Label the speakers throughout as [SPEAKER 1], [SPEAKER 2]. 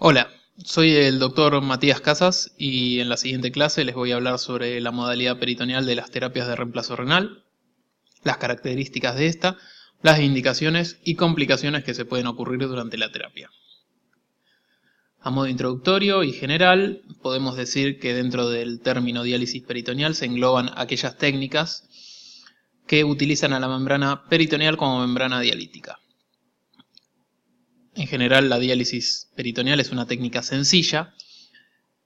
[SPEAKER 1] Hola, soy el doctor Matías Casas y en la siguiente clase les voy a hablar sobre la modalidad peritoneal de las terapias de reemplazo renal, las características de esta, las indicaciones y complicaciones que se pueden ocurrir durante la terapia. A modo introductorio y general, podemos decir que dentro del término diálisis peritoneal se engloban aquellas técnicas que utilizan a la membrana peritoneal como membrana dialítica. En general, la diálisis peritoneal es una técnica sencilla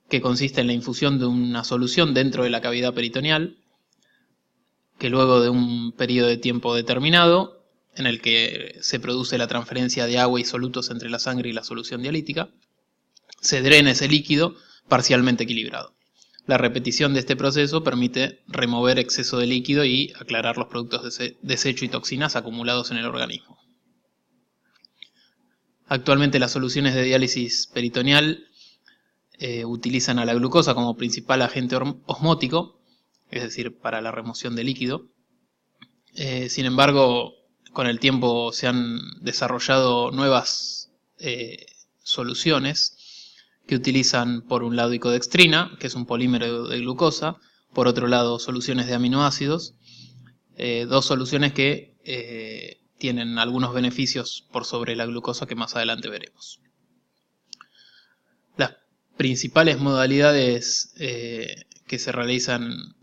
[SPEAKER 1] que consiste en la infusión de una solución dentro de la cavidad peritoneal, que luego de un periodo de tiempo determinado, en el que se produce la transferencia de agua y solutos entre la sangre y la solución dialítica, se drena ese líquido parcialmente equilibrado. La repetición de este proceso permite remover exceso de líquido y aclarar los productos de desecho y toxinas acumulados en el organismo. Actualmente las soluciones de diálisis peritoneal utilizan a la glucosa como principal agente osmótico, es decir, para la remoción de líquido. Sin embargo, con el tiempo se han desarrollado nuevas soluciones que utilizan por un lado icodextrina, que es un polímero de glucosa, por otro lado soluciones de aminoácidos, dos soluciones que tienen algunos beneficios por sobre la glucosa que más adelante veremos. Las principales modalidades que se realizan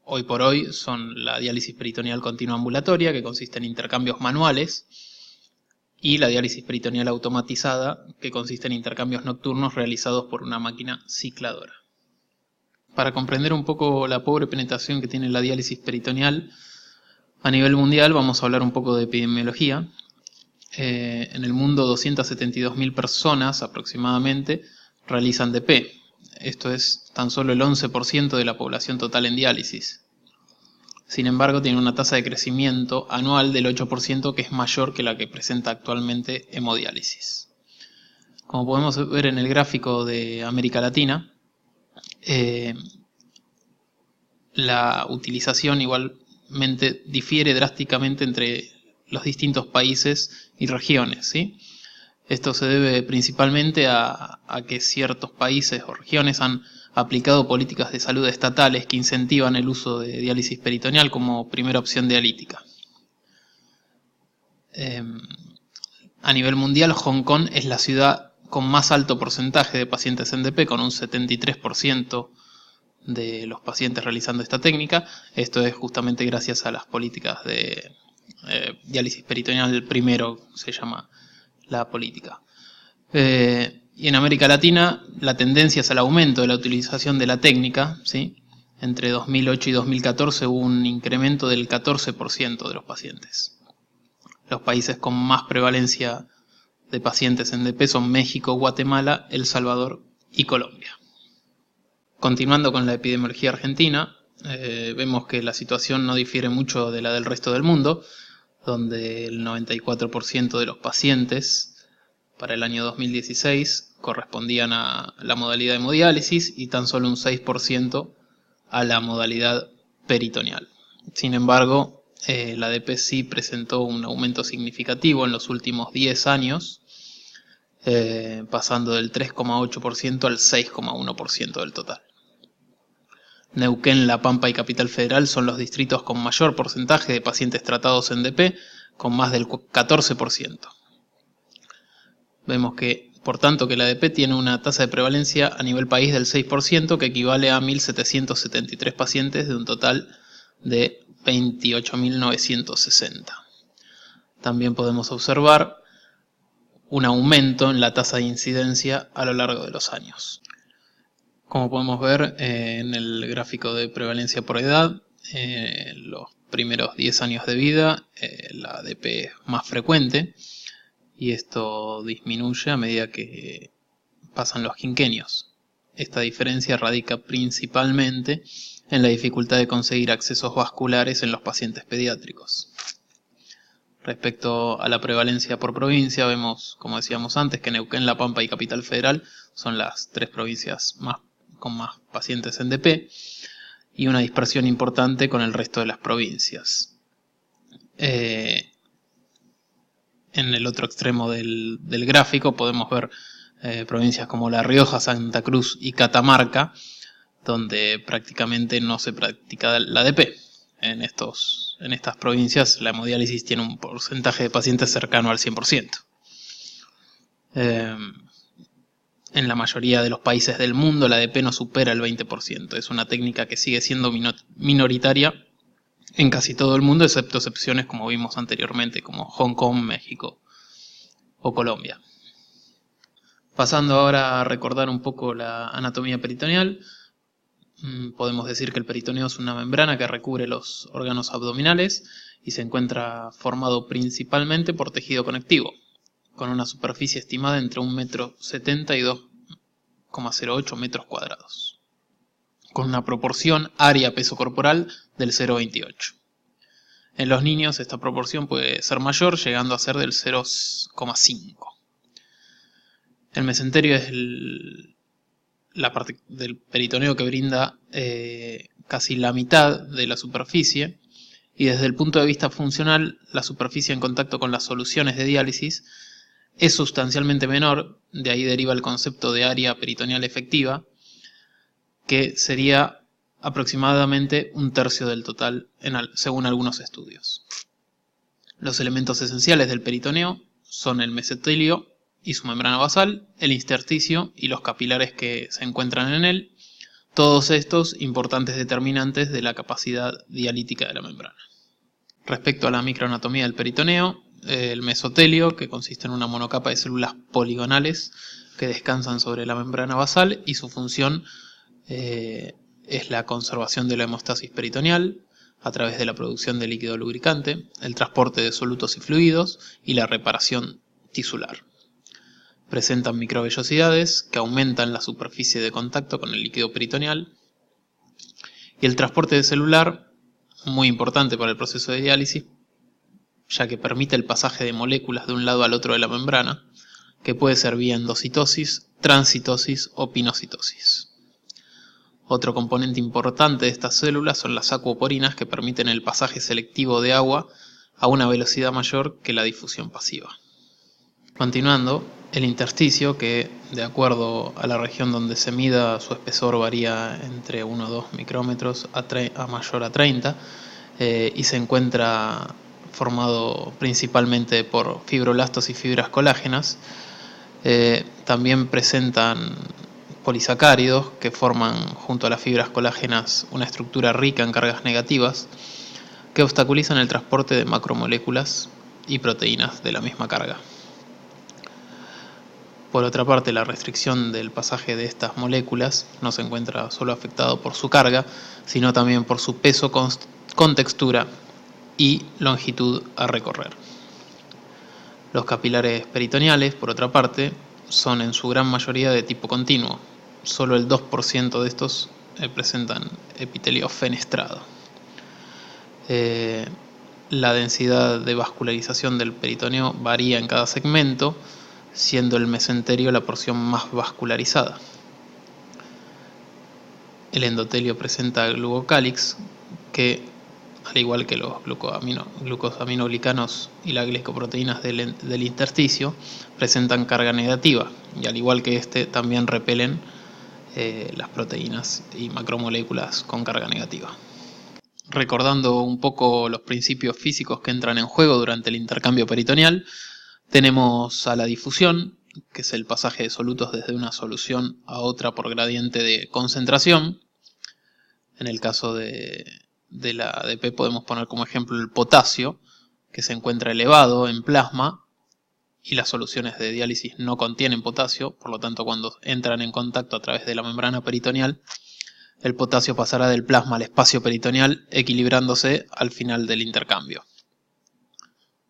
[SPEAKER 1] hoy por hoy son la diálisis peritoneal continua ambulatoria, que consiste en intercambios manuales, y la diálisis peritoneal automatizada, que consiste en intercambios nocturnos realizados por una máquina cicladora. Para comprender un poco la pobre penetración que tiene la diálisis peritoneal a nivel mundial, vamos a hablar un poco de epidemiología. En el mundo 272.000 personas aproximadamente realizan DP. Esto es tan solo el 11% de la población total en diálisis. Sin embargo, tiene una tasa de crecimiento anual del 8% que es mayor que la que presenta actualmente hemodiálisis. Como podemos ver en el gráfico de América Latina, la utilización igualmente difiere drásticamente entre los distintos países y regiones, ¿sí? Esto se debe principalmente a que ciertos países o regiones han aplicado políticas de salud estatales que incentivan el uso de diálisis peritoneal como primera opción dialítica. A nivel mundial, Hong Kong es la ciudad con más alto porcentaje de pacientes en DP, con un 73% de los pacientes realizando esta técnica. Esto es justamente gracias a las políticas de diálisis peritoneal primero, se llama la política. Y en América Latina la tendencia es al aumento de la utilización de la técnica, ¿sí? Entre 2008 y 2014 hubo un incremento del 14% de los pacientes. Los países con más prevalencia de pacientes en DP son México, Guatemala, El Salvador y Colombia. Continuando con la epidemiología argentina, vemos que la situación no difiere mucho de la del resto del mundo, donde el 94% de los pacientes para el año 2016 correspondían a la modalidad de hemodiálisis y tan solo un 6% a la modalidad peritoneal. Sin embargo, la DP sí presentó un aumento significativo en los últimos 10 años, pasando del 3,8% al 6,1% del total. Neuquén, La Pampa y Capital Federal son los distritos con mayor porcentaje de pacientes tratados en DP, con más del 14%. Vemos que, por tanto, que la DP tiene una tasa de prevalencia a nivel país del 6%, que equivale a 1.773 pacientes de un total de 28.960. También podemos observar un aumento en la tasa de incidencia a lo largo de los años. Como podemos ver en el gráfico de prevalencia por edad, los primeros 10 años de vida la DP es más frecuente y esto disminuye a medida que pasan los quinquenios. Esta diferencia radica principalmente en la dificultad de conseguir accesos vasculares en los pacientes pediátricos. Respecto a la prevalencia por provincia, vemos, como decíamos antes, que Neuquén, La Pampa y Capital Federal son las tres provincias con más pacientes en DP y una dispersión importante con el resto de las provincias. En el otro extremo del gráfico podemos ver provincias como La Rioja, Santa Cruz y Catamarca, donde prácticamente no se practica la ADP. En estas provincias la hemodiálisis tiene un porcentaje de pacientes cercano al 100%. En la mayoría de los países del mundo la ADP no supera el 20%. Es una técnica que sigue siendo minoritaria en casi todo el mundo, excepto excepciones como vimos anteriormente, como Hong Kong, México o Colombia. Pasando ahora a recordar un poco la anatomía peritoneal, podemos decir que el peritoneo es una membrana que recubre los órganos abdominales y se encuentra formado principalmente por tejido conectivo, con una superficie estimada entre 1,70 m y 2,08 metros cuadrados, con una proporción área-peso corporal del 0,28. En los niños esta proporción puede ser mayor, llegando a ser del 0,5. El mesenterio es la parte del peritoneo que brinda casi la mitad de la superficie, y desde el punto de vista funcional, la superficie en contacto con las soluciones de diálisis es sustancialmente menor, de ahí deriva el concepto de área peritoneal efectiva, que sería aproximadamente 1/3 del total, según algunos estudios. Los elementos esenciales del peritoneo son el mesenterio y su membrana basal, el intersticio y los capilares que se encuentran en él, todos estos importantes determinantes de la capacidad dialítica de la membrana. Respecto a la microanatomía del peritoneo, el mesotelio, que consiste en una monocapa de células poligonales que descansan sobre la membrana basal, y su función es la conservación de la hemostasis peritoneal a través de la producción de líquido lubricante, el transporte de solutos y fluidos y la reparación tisular. Presentan microvellosidades que aumentan la superficie de contacto con el líquido peritoneal, y el transporte celular, muy importante para el proceso de diálisis, ya que permite el pasaje de moléculas de un lado al otro de la membrana, que puede ser vía endocitosis, transcitosis o pinocitosis. Otro componente importante de estas células son las acuoporinas, que permiten el pasaje selectivo de agua a una velocidad mayor que la difusión pasiva. Continuando, el intersticio, que de acuerdo a la región donde se mida, su espesor varía entre 1 o 2 micrómetros a mayor a 30, y se encuentra formado principalmente por fibroblastos y fibras colágenas. También presentan polisacáridos que forman junto a las fibras colágenas una estructura rica en cargas negativas que obstaculizan el transporte de macromoléculas y proteínas de la misma carga. Por otra parte, la restricción del pasaje de estas moléculas no se encuentra solo afectado por su carga, sino también por su peso con textura y longitud a recorrer. Los capilares peritoneales, por otra parte, son en su gran mayoría de tipo continuo. Solo el 2% de estos presentan epitelio fenestrado. La densidad de vascularización del peritoneo varía en cada segmento, siendo el mesenterio la porción más vascularizada. El endotelio presenta glucocálix, que, al igual que los glucosaminoglicanos y las glicoproteínas del intersticio, presentan carga negativa, y al igual que también repelen las proteínas y macromoléculas con carga negativa. Recordando un poco los principios físicos que entran en juego durante el intercambio peritoneal, tenemos a la difusión, que es el pasaje de solutos desde una solución a otra por gradiente de concentración. En el caso de la ADP podemos poner como ejemplo el potasio, que se encuentra elevado en plasma, y las soluciones de diálisis no contienen potasio, por lo tanto cuando entran en contacto a través de la membrana peritoneal, el potasio pasará del plasma al espacio peritoneal, equilibrándose al final del intercambio.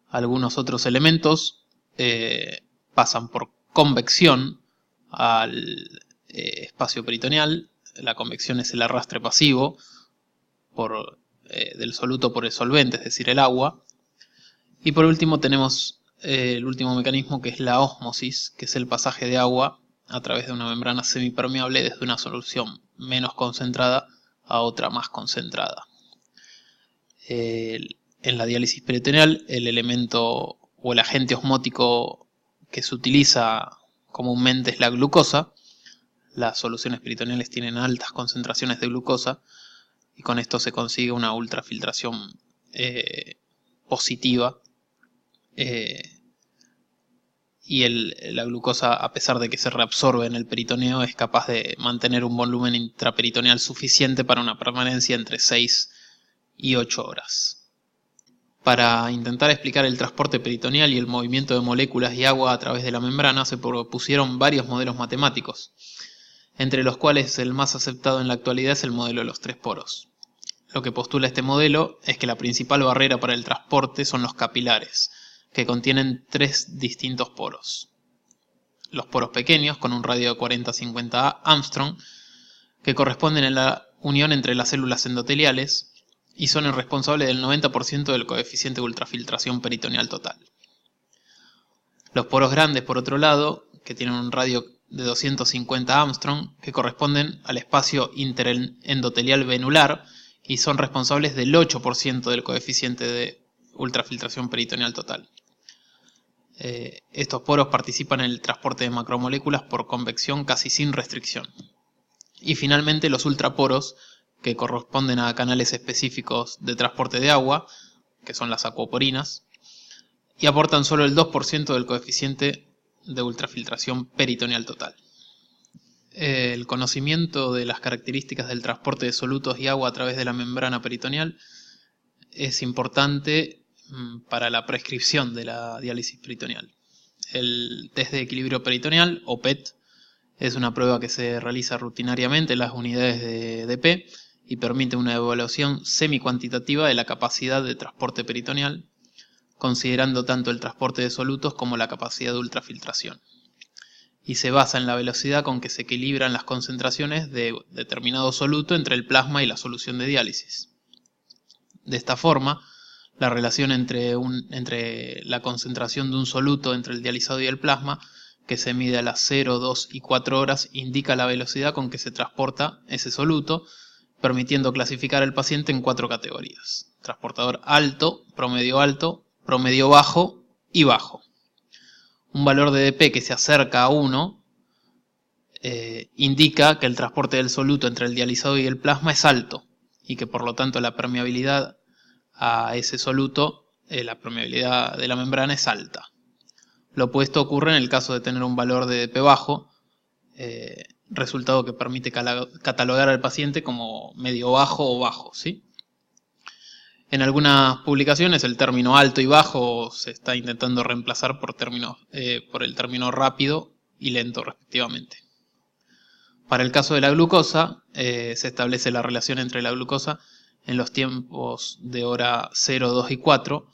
[SPEAKER 1] Algunos otros elementos pasan por convección al espacio peritoneal. La convección es el arrastre pasivo del soluto por el solvente, es decir, el agua. Y por último tenemos el último mecanismo, que es la ósmosis, que es el pasaje de agua a través de una membrana semipermeable desde una solución menos concentrada a otra más concentrada. En la diálisis peritoneal, el elemento o el agente osmótico que se utiliza comúnmente es la glucosa. Las soluciones peritoneales tienen altas concentraciones de glucosa y con esto se consigue una ultrafiltración positiva. Y la glucosa, a pesar de que se reabsorbe en el peritoneo, es capaz de mantener un volumen intraperitoneal suficiente para una permanencia entre 6 y 8 horas. Para intentar explicar el transporte peritoneal y el movimiento de moléculas y agua a través de la membrana se propusieron varios modelos matemáticos, entre los cuales el más aceptado en la actualidad es el modelo de los 3 poros. Lo que postula este modelo es que la principal barrera para el transporte son los capilares, que contienen 3 distintos poros. Los poros pequeños, con un radio de 40-50 Armstrong, que corresponden a la unión entre las células endoteliales, y son el responsable del 90% del coeficiente de ultrafiltración peritoneal total. Los poros grandes, por otro lado, que tienen un radio de 250 Armstrong, que corresponden al espacio interendotelial venular y son responsables del 8% del coeficiente de ultrafiltración peritoneal total. Estos poros participan en el transporte de macromoléculas por convección casi sin restricción. Y finalmente los ultraporos, que corresponden a canales específicos de transporte de agua, que son las acuoporinas, y aportan solo el 2% del coeficiente de ultrafiltración peritoneal total. El conocimiento de las características del transporte de solutos y agua a través de la membrana peritoneal es importante para la prescripción de la diálisis peritoneal. El test de equilibrio peritoneal, o PET, es una prueba que se realiza rutinariamente en las unidades de DP y permite una evaluación semi-cuantitativa de la capacidad de transporte peritoneal, considerando tanto el transporte de solutos como la capacidad de ultrafiltración. Y se basa en la velocidad con que se equilibran las concentraciones de determinado soluto entre el plasma y la solución de diálisis. De esta forma, la relación entre la concentración de un soluto entre el dializado y el plasma, que se mide a las 0, 2 y 4 horas, indica la velocidad con que se transporta ese soluto, permitiendo clasificar al paciente en 4 categorías: transportador alto, promedio bajo y bajo. Un valor de dP que se acerca a 1 indica que el transporte del soluto entre el dializado y el plasma es alto y que por lo tanto la permeabilidad a ese soluto, la permeabilidad de la membrana es alta. Lo opuesto ocurre en el caso de tener un valor de dP bajo, resultado que permite catalogar al paciente como medio bajo o bajo, ¿sí? En algunas publicaciones el término alto y bajo se está intentando reemplazar por el término rápido y lento respectivamente. Para el caso de la glucosa, se establece la relación entre la glucosa en los tiempos de hora 0, 2 y 4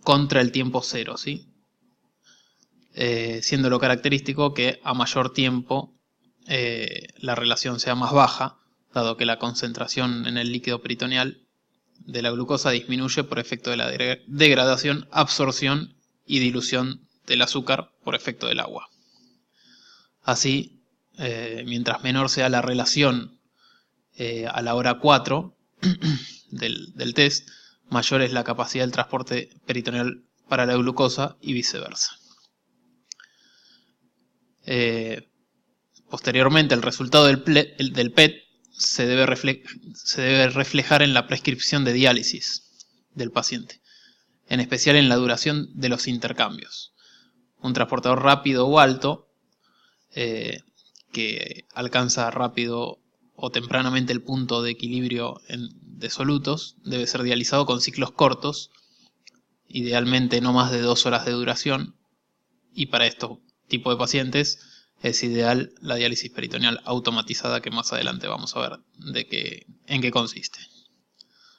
[SPEAKER 1] contra el tiempo 0, ¿sí? Siendo lo característico que a mayor tiempo la relación sea más baja, dado que la concentración en el líquido peritoneal de la glucosa disminuye por efecto de la degradación, absorción y dilución del azúcar por efecto del agua. Así, mientras menor sea la relación a la hora 4 del test, mayor es la capacidad del transporte peritoneal para la glucosa y viceversa. Posteriormente, el resultado del PET se debe reflejar en la prescripción de diálisis del paciente, en especial en la duración de los intercambios. Un transportador rápido o alto, que alcanza rápido o tempranamente el punto de equilibrio de solutos, debe ser dializado con ciclos cortos, idealmente no más de 2 horas de duración, y para estos tipos de pacientes es ideal la diálisis peritoneal automatizada, que más adelante vamos a ver en qué consiste.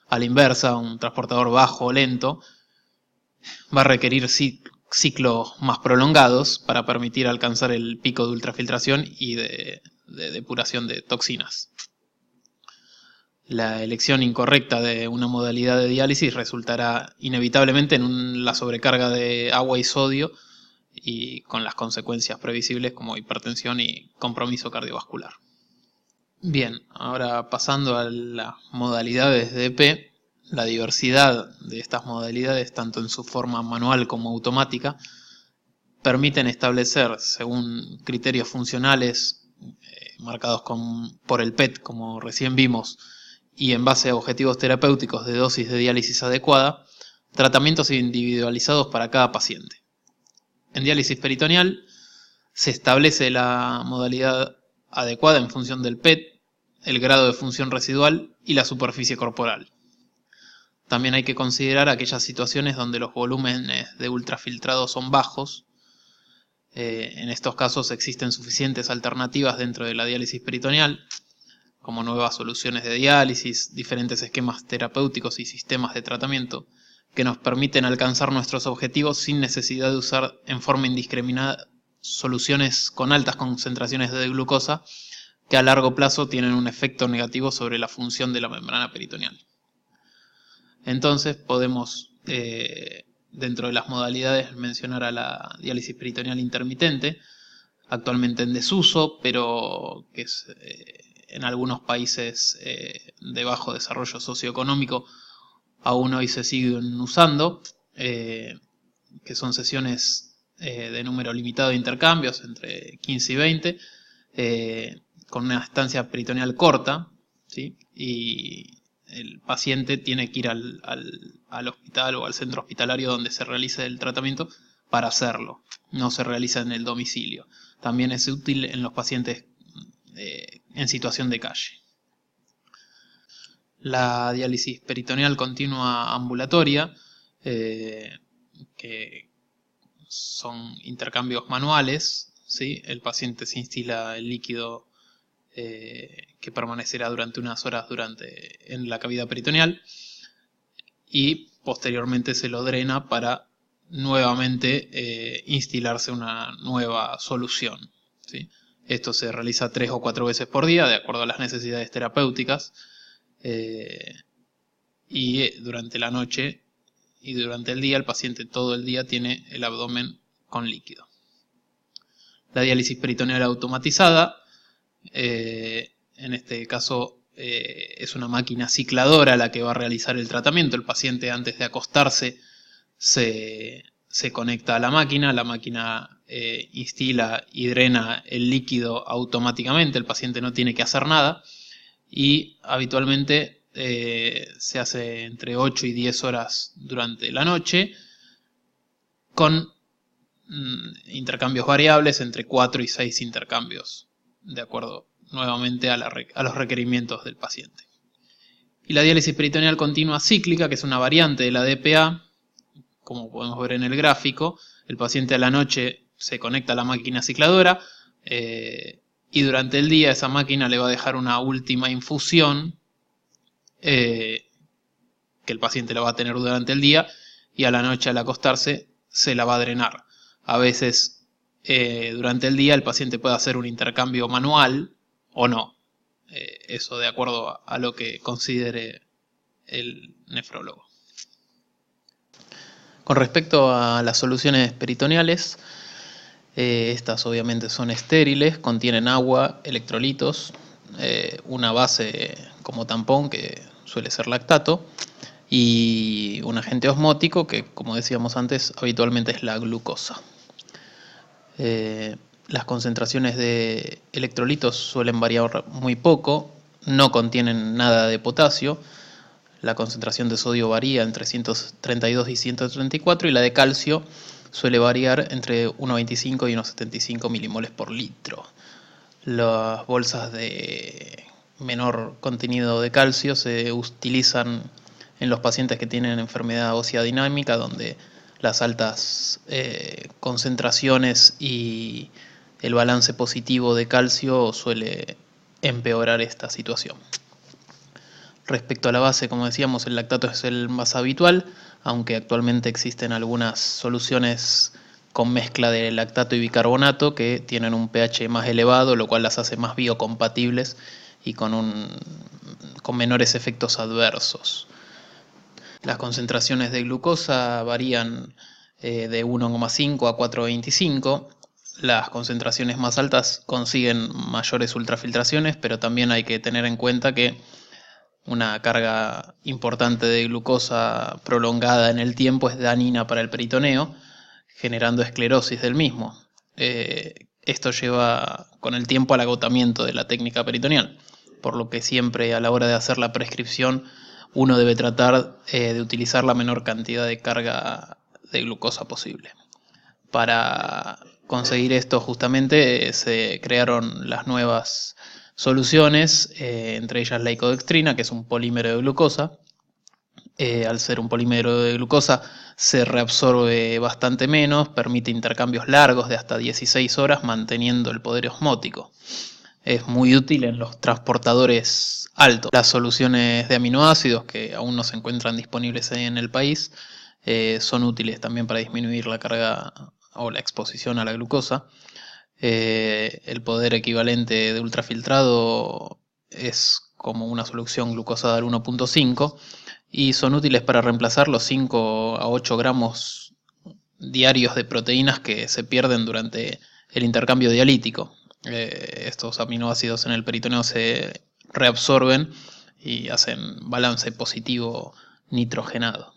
[SPEAKER 1] A la inversa, un transportador bajo o lento va a requerir ciclos más prolongados para permitir alcanzar el pico de ultrafiltración y de depuración de toxinas. La elección incorrecta de una modalidad de diálisis resultará inevitablemente en la sobrecarga de agua y sodio, y con las consecuencias previsibles como hipertensión y compromiso cardiovascular. Bien, ahora pasando a las modalidades de EP, la diversidad de estas modalidades, tanto en su forma manual como automática, permiten establecer, según criterios funcionales marcados por el PET, como recién vimos, y en base a objetivos terapéuticos de dosis de diálisis adecuada, tratamientos individualizados para cada paciente. En diálisis peritoneal se establece la modalidad adecuada en función del PET, el grado de función residual y la superficie corporal. También hay que considerar aquellas situaciones donde los volúmenes de ultrafiltrado son bajos. En estos casos existen suficientes alternativas dentro de la diálisis peritoneal, como nuevas soluciones de diálisis, diferentes esquemas terapéuticos y sistemas de tratamiento, que nos permiten alcanzar nuestros objetivos sin necesidad de usar en forma indiscriminada soluciones con altas concentraciones de glucosa, que a largo plazo tienen un efecto negativo sobre la función de la membrana peritoneal. Entonces podemos, dentro de las modalidades, mencionar a la diálisis peritoneal intermitente, actualmente en desuso, pero que es, en algunos países de bajo desarrollo socioeconómico aún hoy se siguen usando, que son sesiones de número limitado de intercambios, entre 15 y 20, con una estancia peritoneal corta, ¿sí? Y el paciente tiene que ir al hospital o al centro hospitalario donde se realice el tratamiento para hacerlo, no se realiza en el domicilio. También es útil en los pacientes en situación de calle. La diálisis peritoneal continua ambulatoria, que son intercambios manuales, ¿sí? El paciente se instila el líquido que permanecerá durante unas horas en la cavidad peritoneal y posteriormente se lo drena para nuevamente instilarse una nueva solución, ¿sí? Esto se realiza 3 o 4 veces por día de acuerdo a las necesidades terapéuticas, y durante la noche y durante el día el paciente todo el día tiene el abdomen con líquido. La diálisis peritoneal automatizada, en este caso es una máquina cicladora la que va a realizar el tratamiento. El paciente antes de acostarse se conecta a la máquina instila y drena el líquido automáticamente, el paciente no tiene que hacer nada y habitualmente se hace entre 8 y 10 horas durante la noche con intercambios variables entre 4 y 6 intercambios, de acuerdo nuevamente a los requerimientos del paciente. Y la diálisis peritoneal continua cíclica, que es una variante de la DPA, como podemos ver en el gráfico, el paciente a la noche se conecta a la máquina cicladora y durante el día esa máquina le va a dejar una última infusión que el paciente la va a tener durante el día y a la noche al acostarse se la va a drenar. A veces durante el día el paciente puede hacer un intercambio manual o no, eso de acuerdo a lo que considere el nefrólogo. Con respecto a las soluciones peritoneales, estas obviamente son estériles, contienen agua, electrolitos, una base como tampón que suele ser lactato y un agente osmótico que, como decíamos antes, habitualmente es la glucosa. Las concentraciones de electrolitos suelen variar muy poco, no contienen nada de potasio. La concentración de sodio varía entre 132 y 134 y la de calcio suele variar entre 1,25 y 1,75 milimoles por litro. Las bolsas de menor contenido de calcio se utilizan en los pacientes que tienen enfermedad ósea dinámica, donde las altas concentraciones y el balance positivo de calcio suele empeorar esta situación. Respecto a la base, como decíamos, el lactato es el más habitual, aunque actualmente existen algunas soluciones con mezcla de lactato y bicarbonato que tienen un pH más elevado, lo cual las hace más biocompatibles y con menores efectos adversos. Las concentraciones de glucosa varían de 1,5 a 4,25. Las concentraciones más altas consiguen mayores ultrafiltraciones, pero también hay que tener en cuenta que una carga importante de glucosa prolongada en el tiempo es dañina para el peritoneo, generando esclerosis del mismo. Esto lleva con el tiempo al agotamiento de la técnica peritoneal, por lo que siempre a la hora de hacer la prescripción uno debe tratar de utilizar la menor cantidad de carga de glucosa posible. Para conseguir esto justamente se crearon las nuevas soluciones, entre ellas la icodextrina, que es un polímero de glucosa. Al ser un polímero de glucosa se reabsorbe bastante menos, permite intercambios largos de hasta 16 horas manteniendo el poder osmótico. Es muy útil en los transportadores altos. Las soluciones de aminoácidos que aún no se encuentran disponibles en el país son útiles también para disminuir la carga o la exposición a la glucosa. El poder equivalente de ultrafiltrado es como una solución glucosada al 1.5 y son útiles para reemplazar los 5 a 8 gramos diarios de proteínas que se pierden durante el intercambio dialítico. Estos aminoácidos en el peritoneo se reabsorben y hacen balance positivo nitrogenado.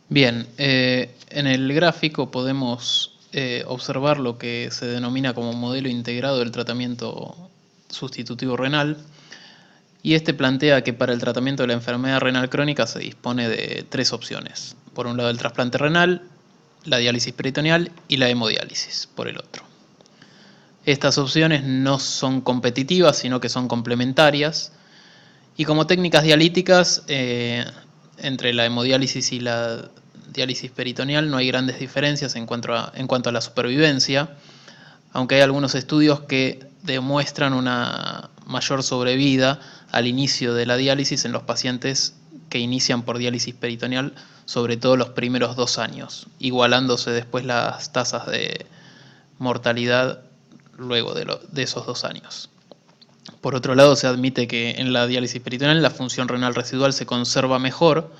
[SPEAKER 1] Bien, en el gráfico podemos observar lo que se denomina como modelo integrado del tratamiento sustitutivo renal, y este plantea que para el tratamiento de la enfermedad renal crónica se dispone de 3 opciones. Por un lado el trasplante renal, la diálisis peritoneal y la hemodiálisis por el otro. Estas opciones no son competitivas, sino que son complementarias, y como técnicas dialíticas, entre la hemodiálisis y la diálisis peritoneal no hay grandes diferencias en cuanto a la supervivencia, aunque hay algunos estudios que demuestran una mayor sobrevida al inicio de la diálisis en los pacientes que inician por diálisis peritoneal, sobre todo los primeros 2 años, igualándose después las tasas de mortalidad luego de esos 2 años. Por otro lado, se admite que en la diálisis peritoneal la función renal residual se conserva mejor,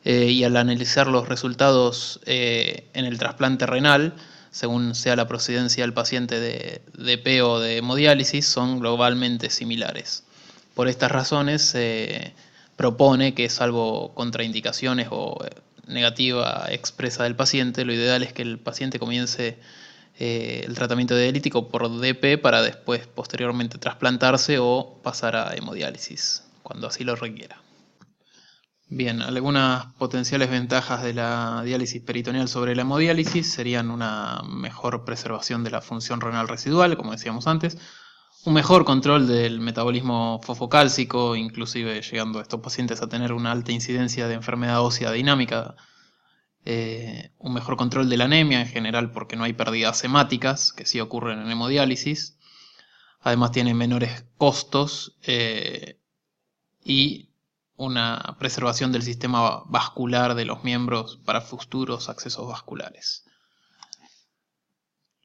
[SPEAKER 1] y al analizar los resultados en el trasplante renal, según sea la procedencia del paciente de DP o de hemodiálisis, son globalmente similares. Por estas razones se propone que, salvo contraindicaciones o negativa expresa del paciente, lo ideal es que el paciente comience el tratamiento dialítico por DP para después posteriormente trasplantarse o pasar a hemodiálisis cuando así lo requiera. Bien, algunas potenciales ventajas de la diálisis peritoneal sobre la hemodiálisis serían una mejor preservación de la función renal residual, como decíamos antes, un mejor control del metabolismo fosfocálcico, inclusive llegando a estos pacientes a tener una alta incidencia de enfermedad ósea dinámica, un mejor control de la anemia en general porque no hay pérdidas hemáticas, que sí ocurren en hemodiálisis, además tiene menores costos y una preservación del sistema vascular de los miembros para futuros accesos vasculares.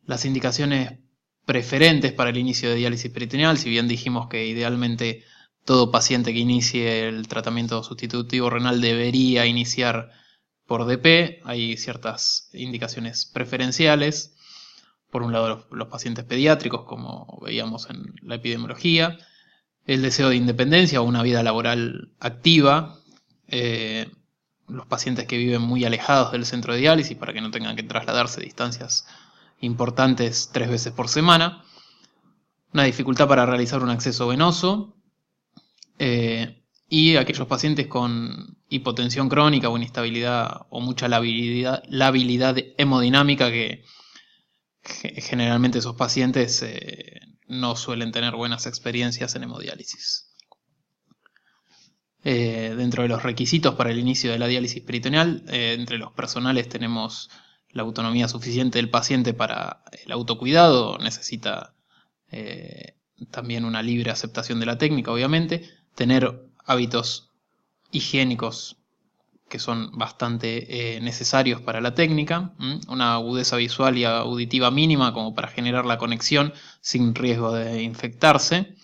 [SPEAKER 1] Las indicaciones preferentes para el inicio de diálisis peritoneal, si bien dijimos que idealmente todo paciente que inicie el tratamiento sustitutivo renal debería iniciar por DP, hay ciertas indicaciones preferenciales. Por un lado los pacientes pediátricos, como veíamos en la epidemiología, el deseo de independencia o una vida laboral activa, los pacientes que viven muy alejados del centro de diálisis para que no tengan que trasladarse distancias importantes 3 veces por semana, una dificultad para realizar un acceso venoso, y aquellos pacientes con hipotensión crónica o inestabilidad o mucha labilidad hemodinámica, que generalmente esos pacientes no suelen tener buenas experiencias en hemodiálisis. Dentro de los requisitos para el inicio de la diálisis peritoneal, entre los personales tenemos la autonomía suficiente del paciente para el autocuidado, necesita también una libre aceptación de la técnica, obviamente, tener hábitos higiénicos que son bastante necesarios para la técnica, una agudeza visual y auditiva mínima como para generar la conexión sin riesgo de infectarse,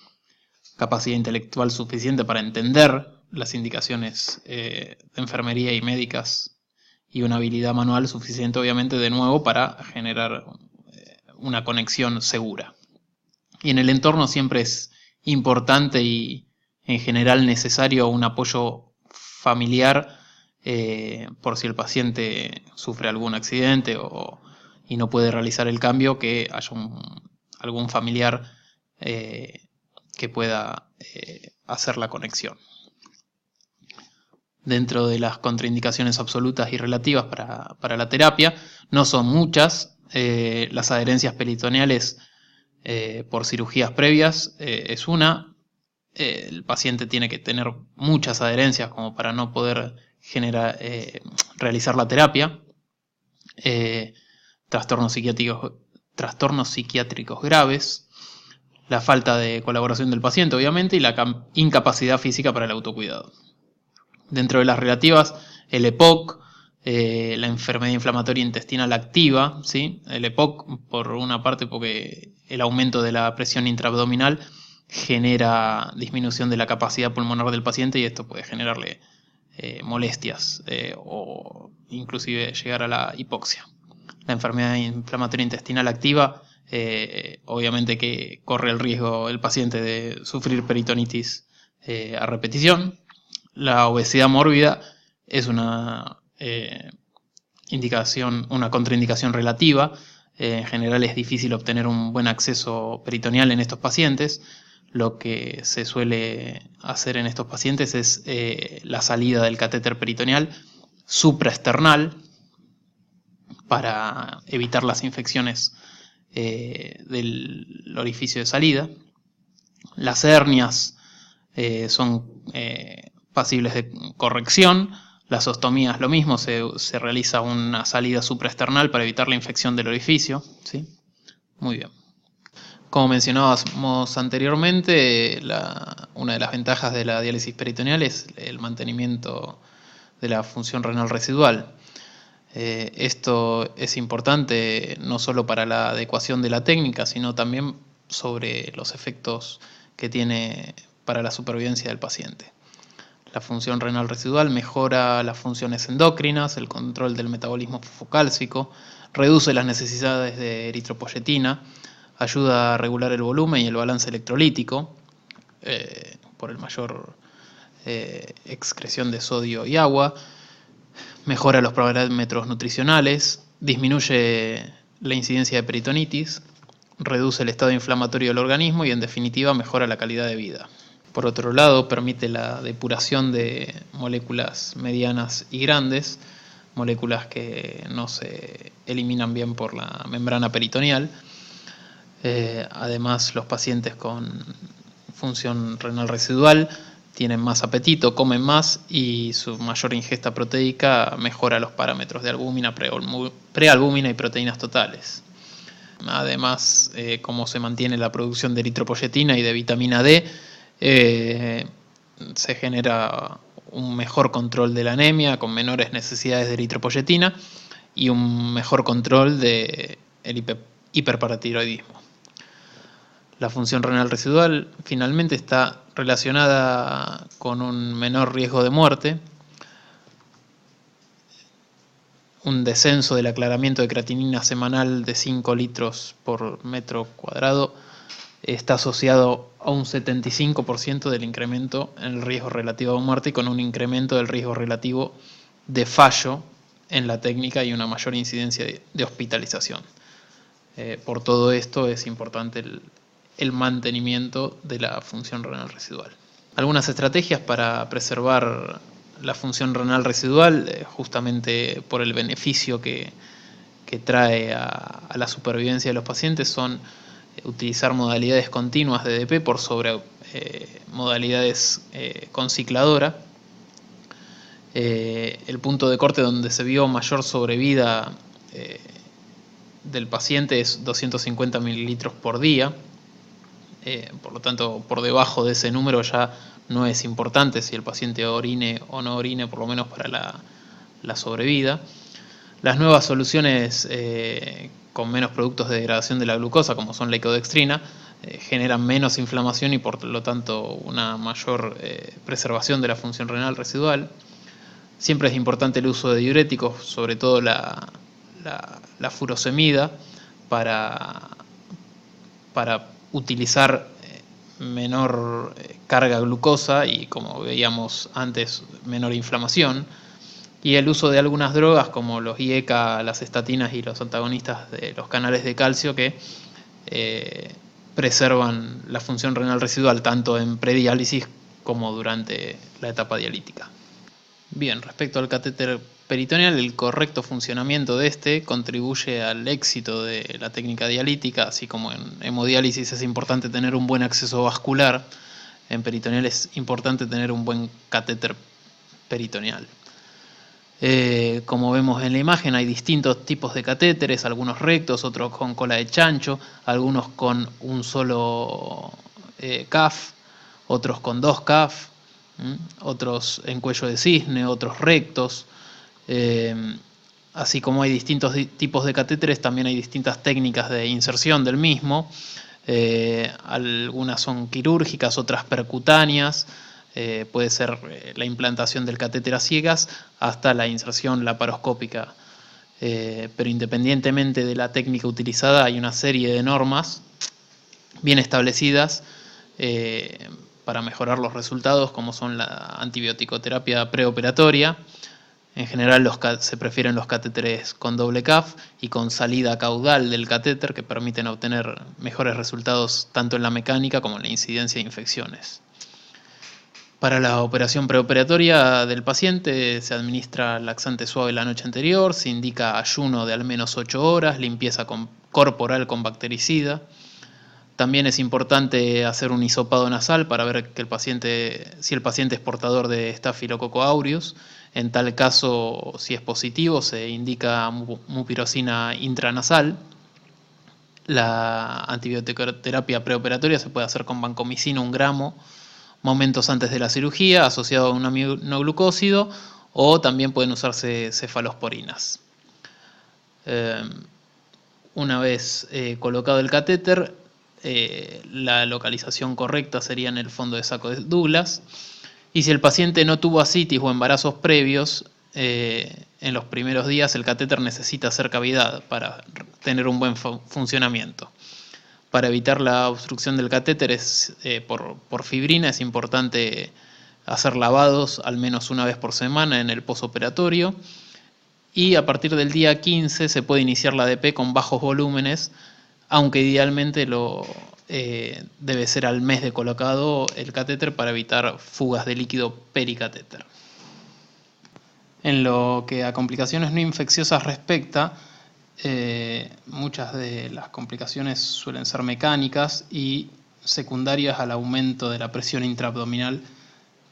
[SPEAKER 1] capacidad intelectual suficiente para entender las indicaciones de enfermería y médicas, y una habilidad manual suficiente, obviamente, de nuevo, para generar una conexión segura. Y en el entorno siempre es importante y en general necesario un apoyo familiar por si el paciente sufre algún accidente y no puede realizar el cambio, que haya algún familiar que pueda hacer la conexión. Dentro de las contraindicaciones absolutas y relativas para la terapia, no son muchas. Las adherencias peritoneales por cirugías previas es una. El paciente tiene que tener muchas adherencias como para no poder realizar la terapia. Trastornos psiquiátricos graves, la falta de colaboración del paciente, obviamente, y la incapacidad física para el autocuidado. Dentro de las relativas, el EPOC, la enfermedad inflamatoria intestinal activa, ¿sí? El EPOC, por una parte, porque el aumento de la presión intraabdominal genera disminución de la capacidad pulmonar del paciente y esto puede generarle molestias o inclusive llegar a la hipoxia. La enfermedad inflamatoria intestinal activa, obviamente que corre el riesgo el paciente de sufrir peritonitis a repetición. La obesidad mórbida es una contraindicación relativa. En general es difícil obtener un buen acceso peritoneal en estos pacientes. Lo que se suele hacer en estos pacientes es la salida del catéter peritoneal supraesternal para evitar las infecciones del orificio de salida. Las hernias son pasibles de corrección. Las ostomías lo mismo, se realiza una salida supraesternal para evitar la infección del orificio, ¿sí? Muy bien. Como mencionábamos anteriormente, una de las ventajas de la diálisis peritoneal es el mantenimiento de la función renal residual. Esto es importante no solo para la adecuación de la técnica, sino también sobre los efectos que tiene para la supervivencia del paciente. La función renal residual mejora las funciones endocrinas, el control del metabolismo fosfocálcico, reduce las necesidades de eritropoyetina, ayuda a regular el volumen y el balance electrolítico por el mayor excreción de sodio y agua, mejora los parámetros nutricionales, disminuye la incidencia de peritonitis, reduce el estado inflamatorio del organismo y en definitiva mejora la calidad de vida. Por otro lado, permite la depuración de moléculas medianas y grandes, moléculas que no se eliminan bien por la membrana peritoneal. Además, los pacientes con función renal residual tienen más apetito, comen más y su mayor ingesta proteica mejora los parámetros de albúmina, prealbúmina y proteínas totales. Además, como se mantiene la producción de eritropoyetina y de vitamina D, se genera un mejor control de la anemia con menores necesidades de eritropoyetina y un mejor control del hiperparatiroidismo. La función renal residual finalmente está relacionada con un menor riesgo de muerte, un descenso del aclaramiento de creatinina semanal de 5 litros por metro cuadrado está asociado a un 75% del incremento en el riesgo relativo de muerte y con un incremento del riesgo relativo de fallo en la técnica y una mayor incidencia de hospitalización. Por todo esto es importante el mantenimiento de la función renal residual. Algunas estrategias para preservar la función renal residual, justamente por el beneficio que trae a la supervivencia de los pacientes, son utilizar modalidades continuas de EDP por sobre modalidades con cicladora. El punto de corte donde se vio mayor sobrevida del paciente es 250 mililitros por día. Por lo tanto, por debajo de ese número ya no es importante si el paciente orine o no orine, por lo menos para la sobrevida. Las nuevas soluciones con menos productos de degradación de la glucosa, como son la icodextrina, generan menos inflamación y por lo tanto una mayor preservación de la función renal residual. Siempre es importante el uso de diuréticos, sobre todo la furosemida, para utilizar menor carga glucosa y, como veíamos antes, menor inflamación. Y el uso de algunas drogas como los IECA, las estatinas y los antagonistas de los canales de calcio que preservan la función renal residual tanto en prediálisis como durante la etapa dialítica. Bien, respecto al catéter peritoneal, el correcto funcionamiento de este contribuye al éxito de la técnica dialítica, así como en hemodiálisis es importante tener un buen acceso vascular, en peritoneal es importante tener un buen catéter peritoneal. Como vemos en la imagen, hay distintos tipos de catéteres, algunos rectos, otros con cola de chancho, algunos con un solo CAF, otros con 2 CAF, otros en cuello de cisne, otros rectos. Así como hay distintos tipos de catéteres, también hay distintas técnicas de inserción del mismo. Algunas son quirúrgicas, otras percutáneas. Puede ser la implantación del catéter a ciegas hasta la inserción laparoscópica. Pero independientemente de la técnica utilizada, hay una serie de normas bien establecidas para mejorar los resultados, como son la antibiótico-terapia preoperatoria. En general se prefieren los catéteres con doble CAF y con salida caudal del catéter, que permiten obtener mejores resultados tanto en la mecánica como en la incidencia de infecciones. Para la operación preoperatoria del paciente se administra laxante suave la noche anterior, se indica ayuno de al menos 8 horas, limpieza corporal con bactericida. También es importante hacer un hisopado nasal para ver que si el paciente es portador de Staphylococcus aureus. En tal caso, si es positivo, se indica mupirocina intranasal. La antibiótico-terapia preoperatoria se puede hacer con vancomicina 1 gramo momentos antes de la cirugía, asociado a un aminoglucósido, o también pueden usarse cefalosporinas. Una vez colocado el catéter, la localización correcta sería en el fondo de saco de Douglas. Y si el paciente no tuvo ascitis o embarazos previos, en los primeros días el catéter necesita hacer cavidad para tener un buen funcionamiento. Para evitar la obstrucción del catéter por fibrina es importante hacer lavados al menos una vez por semana en el posoperatorio. Y a partir del día 15 se puede iniciar la ADP con bajos volúmenes, aunque idealmente debe ser al mes de colocado el catéter para evitar fugas de líquido pericatéter. En lo que a complicaciones no infecciosas respecta, muchas de las complicaciones suelen ser mecánicas y secundarias al aumento de la presión intraabdominal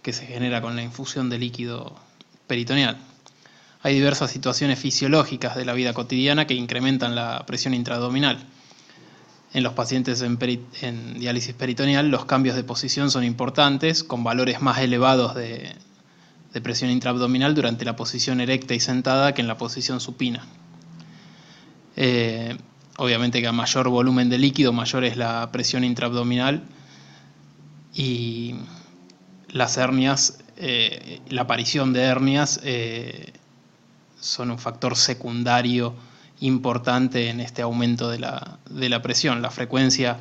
[SPEAKER 1] que se genera con la infusión de líquido peritoneal. Hay diversas situaciones fisiológicas de la vida cotidiana que incrementan la presión intraabdominal. En los pacientes en diálisis peritoneal, los cambios de posición son importantes, con valores más elevados de presión intraabdominal durante la posición erecta y sentada que en la posición supina. Obviamente que a mayor volumen de líquido, mayor es la presión intraabdominal, y las hernias, la aparición de hernias son un factor secundario importante en este aumento de la presión. La frecuencia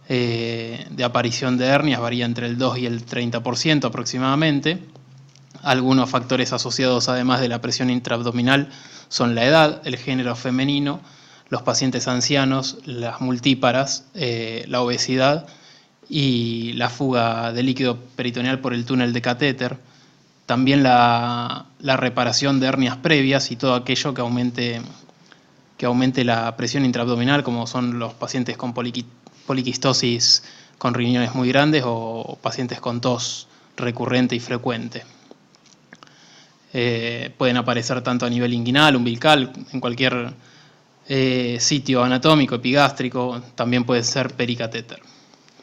[SPEAKER 1] de aparición de hernias varía entre el 2 y el 30% aproximadamente. Algunos factores asociados además de la presión intraabdominal son la edad, el género femenino, los pacientes ancianos, las multíparas, la obesidad y la fuga de líquido peritoneal por el túnel de catéter. También la reparación de hernias previas y todo aquello que aumente la presión intraabdominal, como son los pacientes con poliquistosis con riñones muy grandes o pacientes con tos recurrente y frecuente. Pueden aparecer tanto a nivel inguinal, umbilical, en cualquier sitio anatómico, epigástrico, también puede ser pericatéter.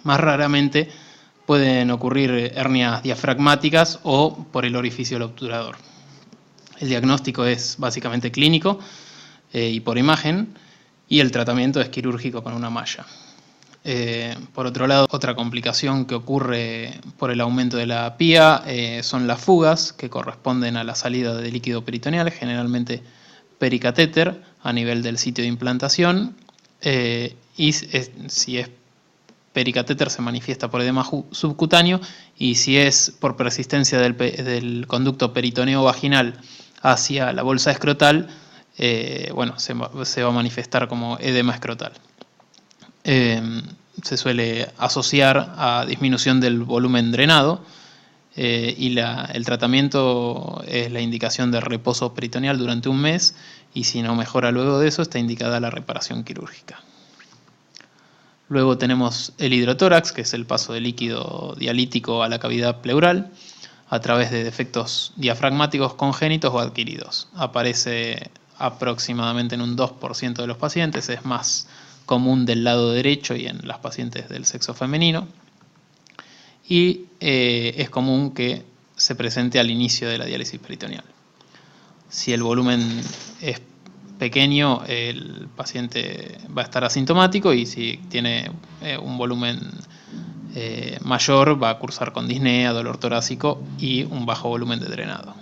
[SPEAKER 1] Más raramente pueden ocurrir hernias diafragmáticas o por el orificio del obturador. El diagnóstico es básicamente clínico y por imagen, y el tratamiento es quirúrgico con una malla. Por otro lado, otra complicación que ocurre por el aumento de la PIA son las fugas, que corresponden a la salida de líquido peritoneal, generalmente pericatéter, a nivel del sitio de implantación, y si es pericatéter se manifiesta por edema subcutáneo, y si es por persistencia del conducto peritoneo vaginal hacia la bolsa escrotal, bueno, se va a manifestar como edema escrotal. Se suele asociar a disminución del volumen drenado, y el tratamiento es la indicación de reposo peritoneal durante un mes, y si no mejora luego de eso está indicada la reparación quirúrgica. Luego tenemos el hidrotórax, que es el paso de líquido dialítico a la cavidad pleural a través de defectos diafragmáticos congénitos o adquiridos. Aparece aproximadamente en un 2% de los pacientes, es más común del lado derecho y en las pacientes del sexo femenino, y es común que se presente al inicio de la diálisis peritoneal. Si el volumen es pequeño, el paciente va a estar asintomático, y si tiene un volumen mayor va a cursar con disnea, dolor torácico y un bajo volumen de drenado.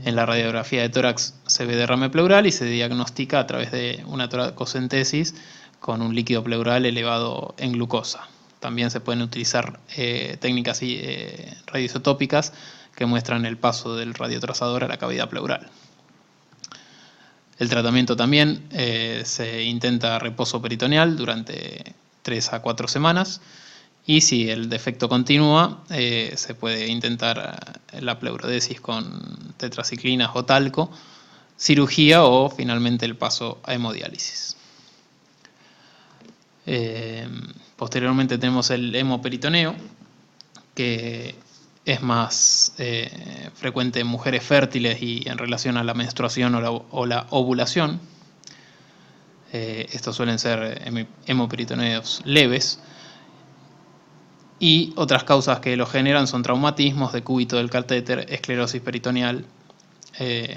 [SPEAKER 1] En la radiografía de tórax se ve derrame pleural y se diagnostica a través de una toracocentesis con un líquido pleural elevado en glucosa. También se pueden utilizar técnicas radioisotópicas que muestran el paso del radiotrazador a la cavidad pleural. El tratamiento también se intenta reposo peritoneal durante 3 a 4 semanas, y si el defecto continúa, se puede intentar la pleurodesis con tetraciclinas o talco, cirugía o finalmente el paso a hemodiálisis. Posteriormente tenemos el hemoperitoneo, que es más frecuente en mujeres fértiles y en relación a la menstruación o la ovulación. Estos suelen ser hemoperitoneos leves, y otras causas que lo generan son traumatismos, decúbito del catéter, esclerosis peritoneal,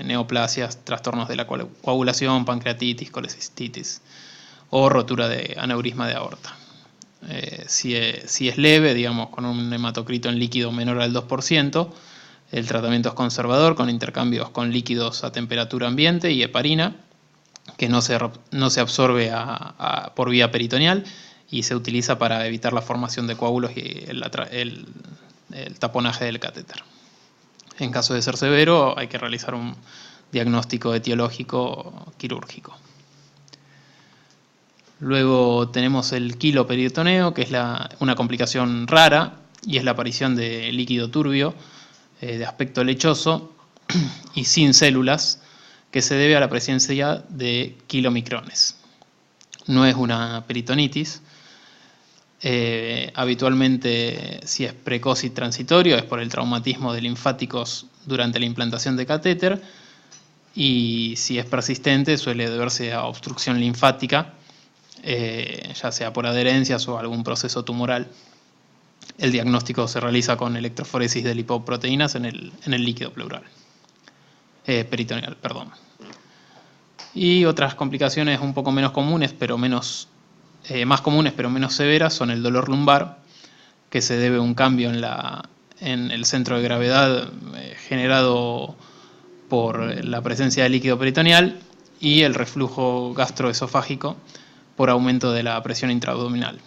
[SPEAKER 1] neoplasias, trastornos de la coagulación, pancreatitis, colecistitis o rotura de aneurisma de aorta. Si es leve, digamos con un hematocrito en líquido menor al 2%, el tratamiento es conservador con intercambios con líquidos a temperatura ambiente y heparina, que no se absorbe por vía peritoneal y se utiliza para evitar la formación de coágulos y el taponaje del catéter. En caso de ser severo, hay que realizar un diagnóstico etiológico quirúrgico. Luego tenemos el quiloperitoneo, que es una complicación rara y es la aparición de líquido turbio de aspecto lechoso y sin células, que se debe a la presencia de kilomicrones. No es una peritonitis. Habitualmente, si es precoz y transitorio, es por el traumatismo de linfáticos durante la implantación de catéter, y si es persistente suele deberse a obstrucción linfática, ya sea por adherencias o algún proceso tumoral. El diagnóstico se realiza con electroforesis de lipoproteínas en el líquido pleural, peritoneal, perdón. Y otras complicaciones un poco menos comunes, pero más comunes pero menos severas, son el dolor lumbar, que se debe a un cambio en el centro de gravedad generado por la presencia de líquido peritoneal, y el reflujo gastroesofágico por aumento de la presión intraabdominal.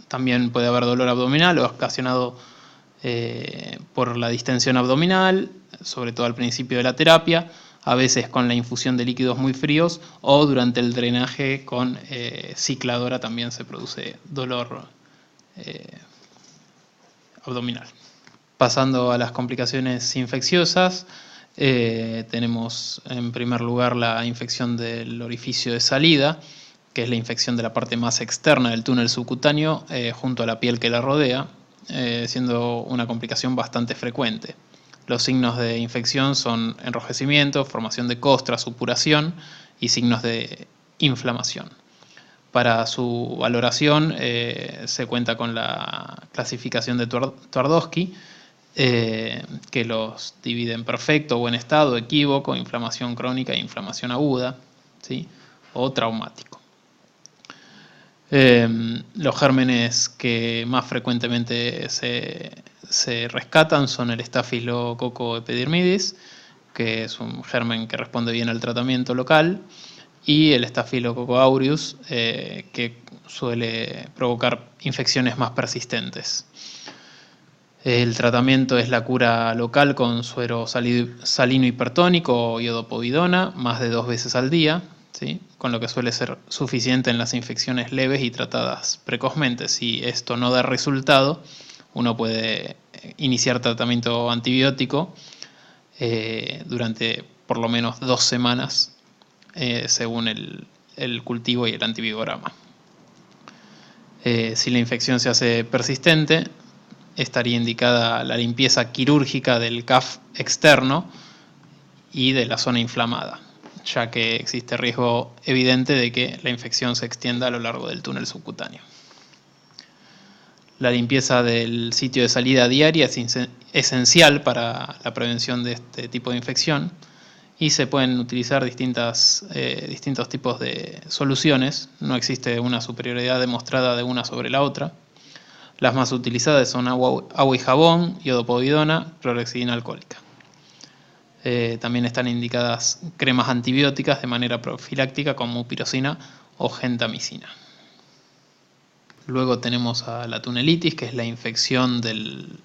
[SPEAKER 1] También puede haber dolor abdominal ocasionado por la distensión abdominal, sobre todo al principio de la terapia, a veces con la infusión de líquidos muy fríos, o durante el drenaje con cicladora también se produce dolor abdominal. Pasando a las complicaciones infecciosas, tenemos en primer lugar la infección del orificio de salida, que es la infección de la parte más externa del túnel subcutáneo junto a la piel que la rodea, siendo una complicación bastante frecuente. Los signos de infección son enrojecimiento, formación de costras, supuración y signos de inflamación. Para su valoración se cuenta con la clasificación de Twardowski, que los divide en perfecto, buen estado, equívoco, inflamación crónica e inflamación aguda, ¿sí? O traumático. Los gérmenes que más frecuentemente se rescatan son el Staphylococcus epidermidis, que es un germen que responde bien al tratamiento local, y el Staphylococcus aureus, que suele provocar infecciones más persistentes. El tratamiento es la cura local con suero salino hipertónico o iodopovidona más de 2 veces al día, ¿sí? Con lo que suele ser suficiente en las infecciones leves y tratadas precozmente. Si esto no da resultado, uno puede iniciar tratamiento antibiótico durante por lo menos 2 semanas según el cultivo y el antibiograma. Si la infección se hace persistente, estaría indicada la limpieza quirúrgica del CAF externo y de la zona inflamada, ya que existe riesgo evidente de que la infección se extienda a lo largo del túnel subcutáneo. La limpieza del sitio de salida diaria es esencial para la prevención de este tipo de infección y se pueden utilizar distintos tipos de soluciones. No existe una superioridad demostrada de una sobre la otra. Las más utilizadas son agua y jabón, iodopovidona, clorhexidina alcohólica. También están indicadas cremas antibióticas de manera profiláctica como pirocina o gentamicina. Luego tenemos a la tunelitis, que es la infección del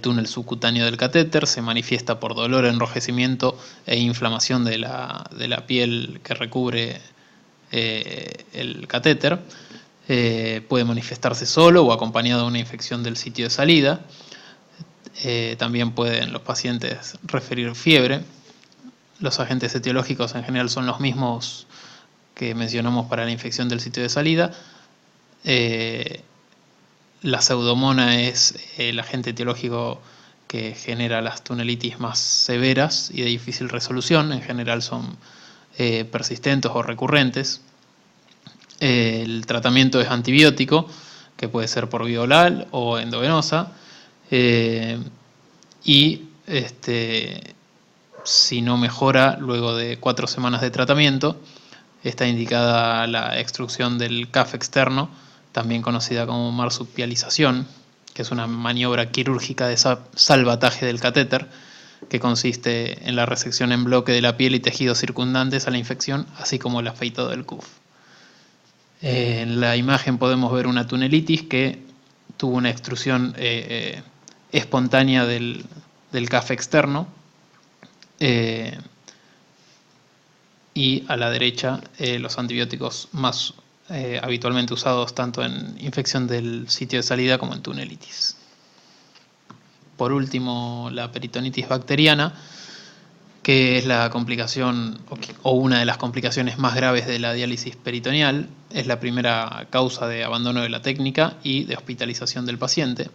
[SPEAKER 1] túnel subcutáneo del catéter. Se manifiesta por dolor, enrojecimiento e inflamación de la piel que recubre el catéter. Puede manifestarse solo o acompañado de una infección del sitio de salida. También pueden los pacientes referir fiebre. Los agentes etiológicos en general son los mismos que mencionamos para la infección del sitio de salida. La pseudomona es el agente etiológico que genera las tunelitis más severas y de difícil resolución. En general son persistentes o recurrentes. El tratamiento es antibiótico, que puede ser por vía oral o endovenosa. Si no mejora luego de 4 semanas de tratamiento, está indicada la extrusión del CAF externo, también conocida como marsupialización, que es una maniobra quirúrgica de salvataje del catéter, que consiste en la resección en bloque de la piel y tejidos circundantes a la infección, así como el afeitado del CUF. En la imagen podemos ver una tunelitis que tuvo una extrusión espontánea del CAF externo, y a la derecha los antibióticos más habitualmente usados tanto en infección del sitio de salida como en tunelitis. Por último, la peritonitis bacteriana, que es la complicación o una de las complicaciones más graves de la diálisis peritoneal. Es la primera causa de abandono de la técnica y de hospitalización del paciente.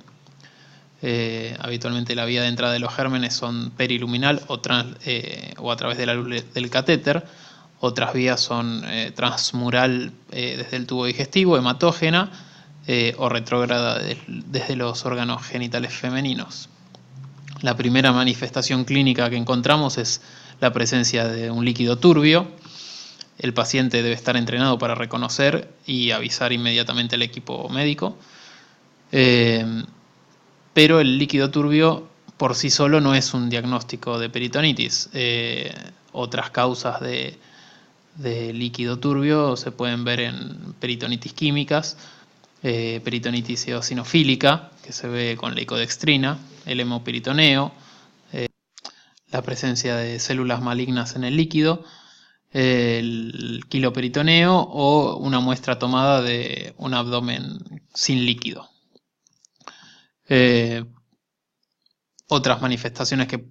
[SPEAKER 1] Habitualmente la vía de entrada de los gérmenes son periluminal o a través de la luz del catéter. Otras vías son transmural desde el tubo digestivo, hematógena o retrógrada desde los órganos genitales femeninos. La primera manifestación clínica que encontramos es la presencia de un líquido turbio. El paciente debe estar entrenado para reconocer y avisar inmediatamente al equipo médico. Pero el líquido turbio por sí solo no es un diagnóstico de peritonitis. Otras causas de líquido turbio se pueden ver en peritonitis químicas, peritonitis eosinofílica, que se ve con leucodextrina, el hemoperitoneo, la presencia de células malignas en el líquido, el quiloperitoneo o una muestra tomada de un abdomen sin líquido. Otras manifestaciones que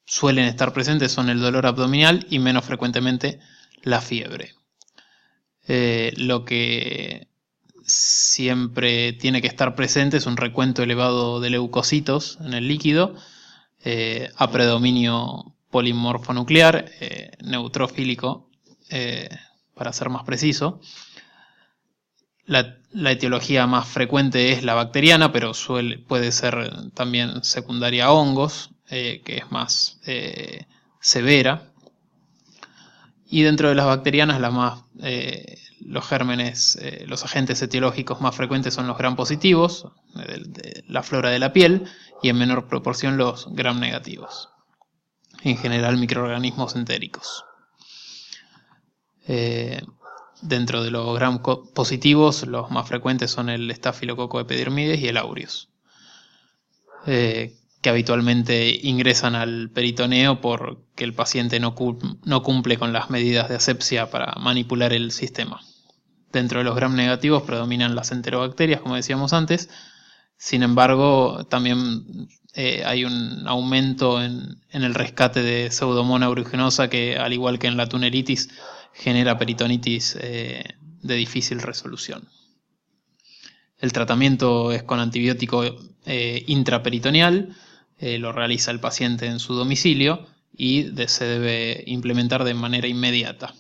[SPEAKER 1] suelen estar presentes son el dolor abdominal y menos frecuentemente la fiebre. Lo que siempre tiene que estar presente es un recuento elevado de leucocitos en el líquido, a predominio polimorfonuclear, neutrofílico, para ser más preciso. La etiología más frecuente es la bacteriana, pero puede ser también secundaria a hongos, que es más severa. Y dentro de las bacterianas, los gérmenes, los agentes etiológicos más frecuentes son los gram positivos, de la flora de la piel, y en menor proporción los gram negativos. En general, microorganismos entéricos. Dentro de los gram positivos, los más frecuentes son el Staphylococcus epidermidis y el aureus. que habitualmente ingresan al peritoneo porque el paciente no cumple con las medidas de asepsia para manipular el sistema. Dentro de los gram negativos predominan las enterobacterias, como decíamos antes. Sin embargo, también hay un aumento en el rescate de Pseudomonas aeruginosa que, al igual que en la tuneritis, genera peritonitis de difícil resolución. El tratamiento es con antibiótico intraperitoneal, lo realiza el paciente en su domicilio y se debe implementar de manera inmediata.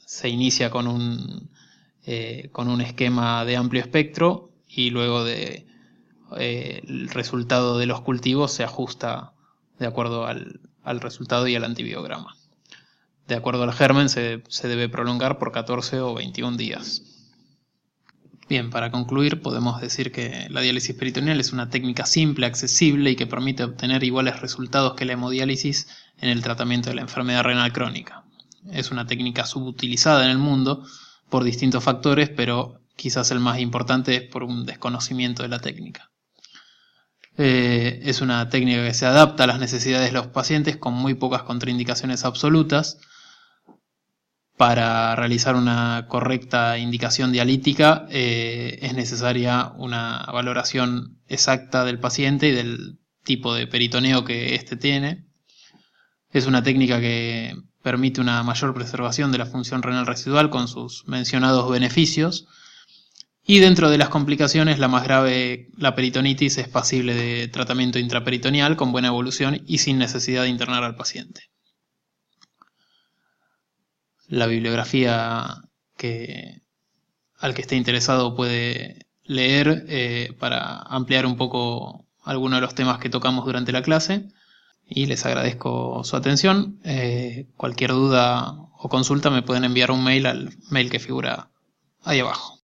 [SPEAKER 1] Se inicia con un esquema de amplio espectro y luego el resultado de los cultivos se ajusta de acuerdo al resultado y al antibiograma. De acuerdo al germen se debe prolongar por 14 o 21 días. Bien, para concluir podemos decir que la diálisis peritoneal es una técnica simple, accesible y que permite obtener iguales resultados que la hemodiálisis en el tratamiento de la enfermedad renal crónica. Es una técnica subutilizada en el mundo por distintos factores, pero quizás el más importante es por un desconocimiento de la técnica. Es una técnica que se adapta a las necesidades de los pacientes con muy pocas contraindicaciones absolutas. Para realizar una correcta indicación dialítica es necesaria una valoración exacta del paciente y del tipo de peritoneo que éste tiene. Es una técnica que permite una mayor preservación de la función renal residual con sus mencionados beneficios. Y dentro de las complicaciones, la más grave, la peritonitis, es pasible de tratamiento intraperitoneal con buena evolución y sin necesidad de internar al paciente. La bibliografía al que esté interesado puede leer para ampliar un poco algunos de los temas que tocamos durante la clase, y les agradezco su atención. Cualquier duda o consulta me pueden enviar un mail al mail que figura ahí abajo.